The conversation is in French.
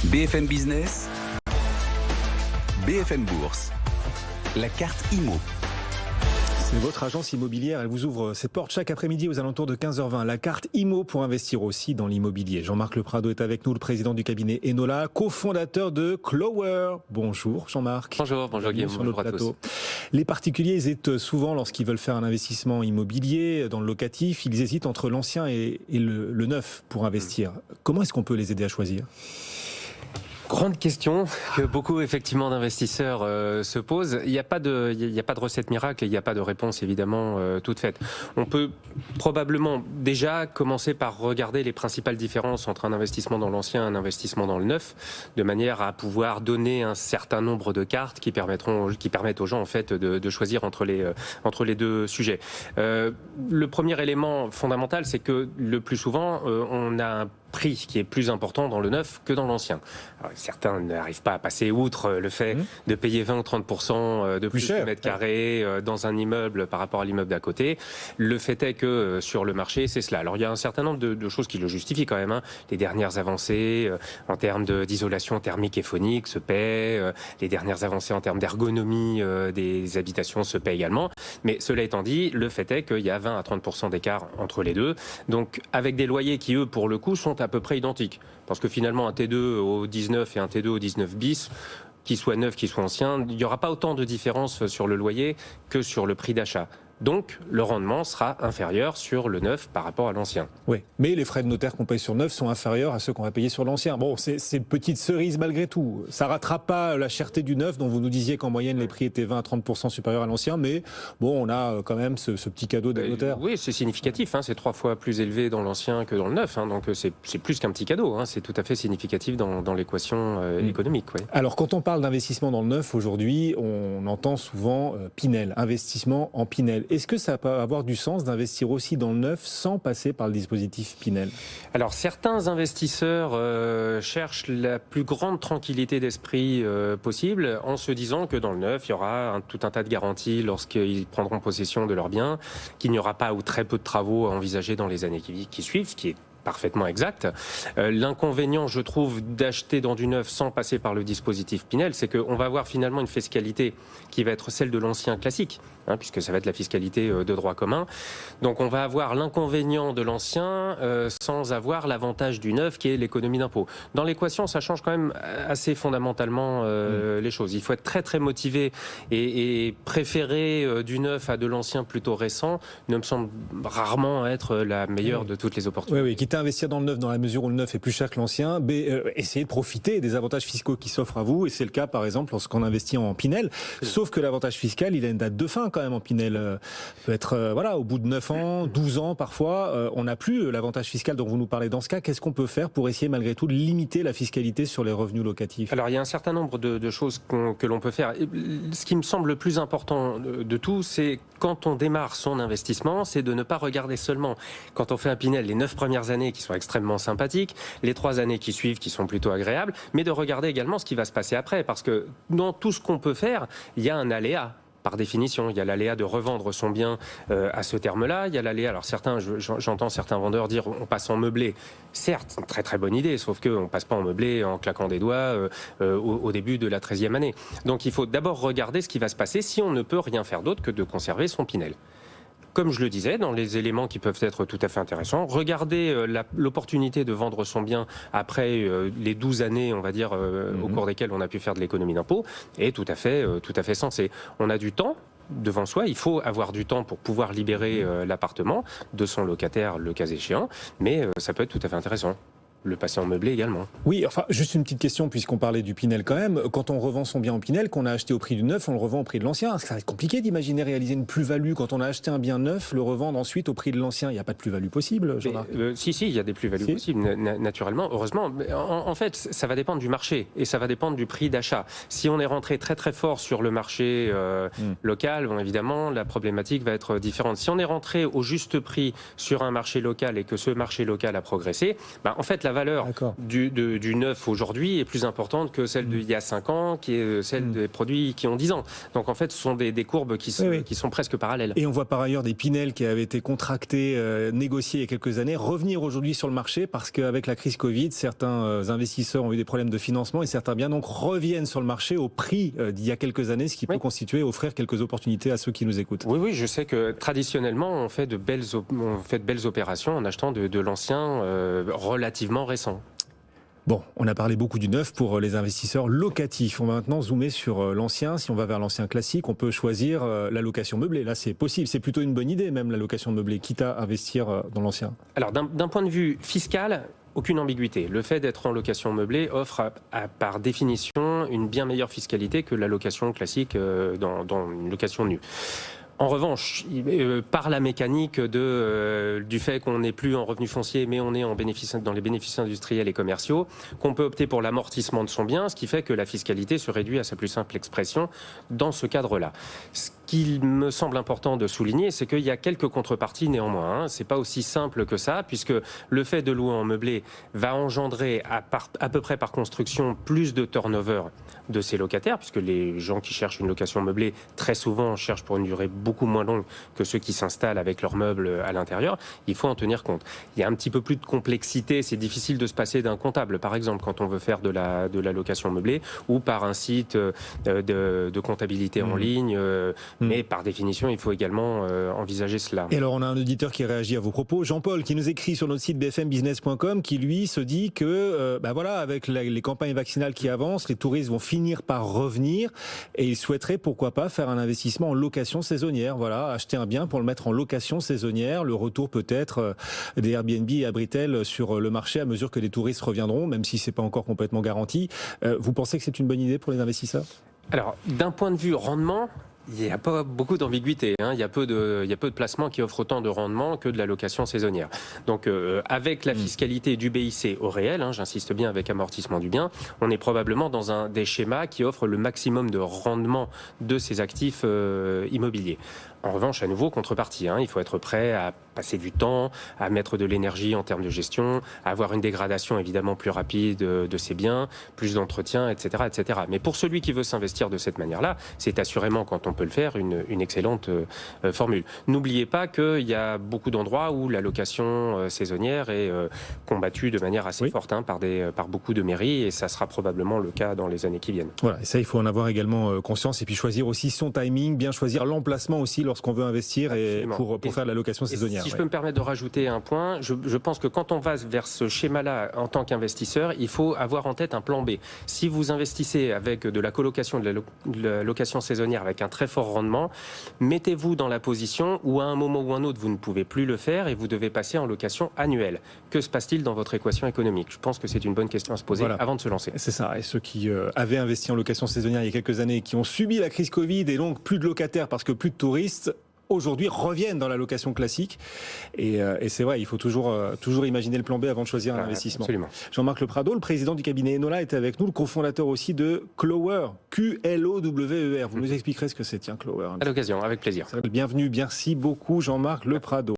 BFM Business, BFM Bourse, la carte IMO. C'est votre agence immobilière, elle vous ouvre ses portes chaque après-midi aux alentours de 15h20. La carte IMO pour investir aussi dans l'immobilier. Jean-Marc Le Prado est avec nous, le président du cabinet Enola, cofondateur de Clower. Bonjour Jean-Marc. Bonjour Guillaume, sur notre bonjour à plateau. tous. Les particuliers hésitent souvent lorsqu'ils veulent faire un investissement immobilier dans le locatif. Ils hésitent entre l'ancien et le neuf pour investir. Comment est-ce qu'on peut les aider à choisir ? Grande question que beaucoup effectivement d'investisseurs se posent. Il n'y a pas de recette miracle et il n'y a pas de réponse évidemment toute faite. On peut probablement déjà commencer par regarder les principales différences entre un investissement dans l'ancien et un investissement dans le neuf, de manière à pouvoir donner un certain nombre de cartes qui permettent aux gens en fait de choisir entre les deux sujets. Le premier élément fondamental, c'est que le plus souvent on a un prix qui est plus important dans le neuf que dans l'ancien. Alors, certains n'arrivent pas à passer outre le fait de payer 20 ou 30% de plus de mètres carrés dans un immeuble par rapport à l'immeuble d'à côté. Le fait est que sur le marché, c'est cela. Alors il y a un certain nombre de choses qui le justifient quand même. Les dernières avancées en termes d'isolation thermique et phonique se paient. Les dernières avancées en termes d'ergonomie des habitations se paient également. Mais cela étant dit, le fait est qu'il y a 20 à 30% d'écart entre les deux. Donc avec des loyers qui, eux, pour le coup, sont à peu près identiques. Parce que finalement, un T2 au 19 et un T2 au 19 bis, qu'il soit neuf, qu'il soit ancien, il n'y aura pas autant de différence sur le loyer que sur le prix d'achat. Donc, le rendement sera inférieur sur le neuf par rapport à l'ancien. Oui, mais les frais de notaire qu'on paye sur le neuf sont inférieurs à ceux qu'on va payer sur l'ancien. Bon, c'est une petite cerise malgré tout. Ça ne rattrape pas la cherté du neuf, dont vous nous disiez qu'en moyenne, les prix étaient 20 à 30% supérieurs à l'ancien. Mais bon, on a quand même ce petit cadeau des notaires. Oui, c'est significatif. C'est 3 fois plus élevé dans l'ancien que dans le neuf. Donc, c'est plus qu'un petit cadeau. C'est tout à fait significatif dans l'équation économique. Ouais. Alors, quand on parle d'investissement dans le neuf, aujourd'hui, on entend souvent Pinel, investissement en Pinel. Est-ce que ça peut avoir du sens d'investir aussi dans le neuf sans passer par le dispositif Pinel ? Alors certains investisseurs cherchent la plus grande tranquillité d'esprit possible en se disant que dans le neuf, il y aura tout un tas de garanties lorsqu'ils prendront possession de leurs biens, qu'il n'y aura pas ou très peu de travaux à envisager dans les années qui suivent, ce qui est parfaitement exact. L'inconvénient, je trouve, d'acheter dans du neuf sans passer par le dispositif Pinel, c'est qu'on va avoir finalement une fiscalité qui va être celle de l'ancien classique, puisque ça va être la fiscalité de droit commun. Donc on va avoir l'inconvénient de l'ancien sans avoir l'avantage du neuf qui est l'économie d'impôt. Dans l'équation, ça change quand même assez fondamentalement les choses. Il faut être très très motivé et préférer du neuf à de l'ancien plutôt récent ne me semble rarement être la meilleure de toutes les opportunités. Oui, quitte à investir dans le neuf dans la mesure où le neuf est plus cher que l'ancien, essayez de profiter des avantages fiscaux qui s'offrent à vous, et c'est le cas par exemple lorsqu'on investit en Pinel, sauf que l'avantage fiscal, il a une date de fin quand même en Pinel. Peut être au bout de 9 ans, 12 ans parfois, on n'a plus l'avantage fiscal dont vous nous parlez. Dans ce cas, qu'est-ce qu'on peut faire pour essayer malgré tout de limiter la fiscalité sur les revenus locatifs ? Alors il y a un certain nombre de choses que l'on peut faire. Ce qui me semble le plus important de tout, c'est quand on démarre son investissement, c'est de ne pas regarder seulement, quand on fait un Pinel, les 9 premières années qui sont extrêmement sympathiques, les 3 années qui suivent qui sont plutôt agréables, mais de regarder également ce qui va se passer après, parce que dans tout ce qu'on peut faire, il y a un aléa. Par définition, il y a l'aléa de revendre son bien à ce terme-là. Il y a l'aléa, alors j'entends certains vendeurs dire on passe en meublé. Certes, c'est une très très bonne idée, sauf qu'on ne passe pas en meublé en claquant des doigts au début de la 13e année. Donc il faut d'abord regarder ce qui va se passer si on ne peut rien faire d'autre que de conserver son Pinel. Comme je le disais, dans les éléments qui peuvent être tout à fait intéressants, regardez l'opportunité de vendre son bien après les 12 années, on va dire, au cours desquelles on a pu faire de l'économie d'impôt, est tout à fait sensé. On a du temps devant soi, il faut avoir du temps pour pouvoir libérer l'appartement de son locataire, le cas échéant, mais ça peut être tout à fait intéressant. Le passer en meublé également. Oui, enfin, juste une petite question, puisqu'on parlait du Pinel quand même. Quand on revend son bien en Pinel, qu'on a acheté au prix du neuf, on le revend au prix de l'ancien. Ça va être compliqué d'imaginer réaliser une plus-value quand on a acheté un bien neuf, le revendre ensuite au prix de l'ancien. Il n'y a pas de plus-value possible, Jean-Marc ? Si, il y a des plus-values possibles, naturellement, heureusement. En fait, ça va dépendre du marché et ça va dépendre du prix d'achat. Si on est rentré très très fort sur le marché local, évidemment, la problématique va être différente. Si on est rentré au juste prix sur un marché local et que ce marché local a progressé, en fait, la valeur D'accord. du neuf aujourd'hui est plus importante que celle d'il y a 5 ans, qui est celle des produits qui ont 10 ans. Donc en fait, ce sont des courbes qui sont presque parallèles. Et on voit par ailleurs des Pinel qui avaient été contractés, négociés il y a quelques années, revenir aujourd'hui sur le marché parce qu'avec la crise Covid, certains investisseurs ont eu des problèmes de financement et certains biens donc reviennent sur le marché au prix d'il y a quelques années, ce qui peut constituer, offrir quelques opportunités à ceux qui nous écoutent. Oui, je sais que traditionnellement, on fait de belles opérations en achetant de l'ancien relativement récent. Bon, on a parlé beaucoup du neuf pour les investisseurs locatifs. On va maintenant zoomer sur l'ancien. Si on va vers l'ancien classique, on peut choisir la location meublée. Là, c'est possible. C'est plutôt une bonne idée, même la location meublée, quitte à investir dans l'ancien. Alors, d'un point de vue fiscal, aucune ambiguïté. Le fait d'être en location meublée offre par définition une bien meilleure fiscalité que la location classique dans une location nue. En revanche, par la mécanique du fait qu'on n'est plus en revenu foncier, mais on est dans les bénéfices industriels et commerciaux, qu'on peut opter pour l'amortissement de son bien, ce qui fait que la fiscalité se réduit à sa plus simple expression dans ce cadre-là. Ce qu'il me semble important de souligner, c'est qu'il y a quelques contreparties néanmoins. C'est pas aussi simple que ça, puisque le fait de louer en meublé va engendrer à peu près par construction plus de turnover de ses locataires, puisque les gens qui cherchent une location meublée très souvent cherchent pour une durée beaucoup moins longue que ceux qui s'installent avec leurs meubles à l'intérieur. Il faut en tenir compte. Il y a un petit peu plus de complexité. C'est difficile de se passer d'un comptable, par exemple, quand on veut faire de la location meublée, ou par un site de comptabilité en ligne. Mais par définition, il faut également envisager cela. Et alors, on a un auditeur qui réagit à vos propos, Jean-Paul, qui nous écrit sur notre site bfmbusiness.com, qui lui se dit que, voilà, avec les campagnes vaccinales qui avancent, les touristes vont finir par revenir, et il souhaiterait, pourquoi pas, faire un investissement en location saisonnière. Voilà, acheter un bien pour le mettre en location saisonnière. Le retour peut-être des Airbnb et Abritel sur le marché à mesure que les touristes reviendront, même si c'est pas encore complètement garanti. Vous pensez que c'est une bonne idée pour les investisseurs ? Alors, d'un point de vue rendement, il n'y a pas beaucoup d'ambiguïté. Il y a peu de placements qui offrent autant de rendement que de la location saisonnière. Donc, avec la fiscalité du BIC au réel, j'insiste bien avec amortissement du bien, on est probablement dans des schémas qui offrent le maximum de rendement de ces actifs immobiliers. En revanche, à nouveau, contrepartie. Il faut être prêt à passer du temps, à mettre de l'énergie en termes de gestion, à avoir une dégradation évidemment plus rapide de ses biens, plus d'entretien, etc., etc. Mais pour celui qui veut s'investir de cette manière-là, c'est assurément, quand on peut le faire, une excellente formule. N'oubliez pas qu'il y a beaucoup d'endroits où la location saisonnière est combattue de manière assez forte par beaucoup de mairies, et ça sera probablement le cas dans les années qui viennent. Voilà, et ça, il faut en avoir également conscience, et puis choisir aussi son timing, bien choisir l'emplacement aussi lorsqu'on veut investir et pour faire de la location saisonnière. Si je peux me permettre de rajouter un point, je pense que quand on va vers ce schéma-là en tant qu'investisseur, il faut avoir en tête un plan B. Si vous investissez avec de la colocation, de la location saisonnière avec un très fort rendement, mettez-vous dans la position où à un moment ou un autre vous ne pouvez plus le faire et vous devez passer en location annuelle. Que se passe-t-il dans votre équation économique ? Je pense que c'est une bonne question à se poser avant de se lancer. C'est ça. Et ceux qui avaient investi en location saisonnière il y a quelques années, qui ont subi la crise Covid et donc plus de locataires parce que plus de touristes, aujourd'hui reviennent dans la location classique. Et c'est vrai, il faut toujours imaginer le plan B avant de choisir un investissement. Absolument. Jean-Marc Leprado, le président du cabinet Enola, était avec nous, le cofondateur aussi de Clower, Qlower. Vous nous expliquerez ce que c'est, tiens, Clower. À l'occasion, avec plaisir. Bienvenue, merci beaucoup Jean-Marc Leprado.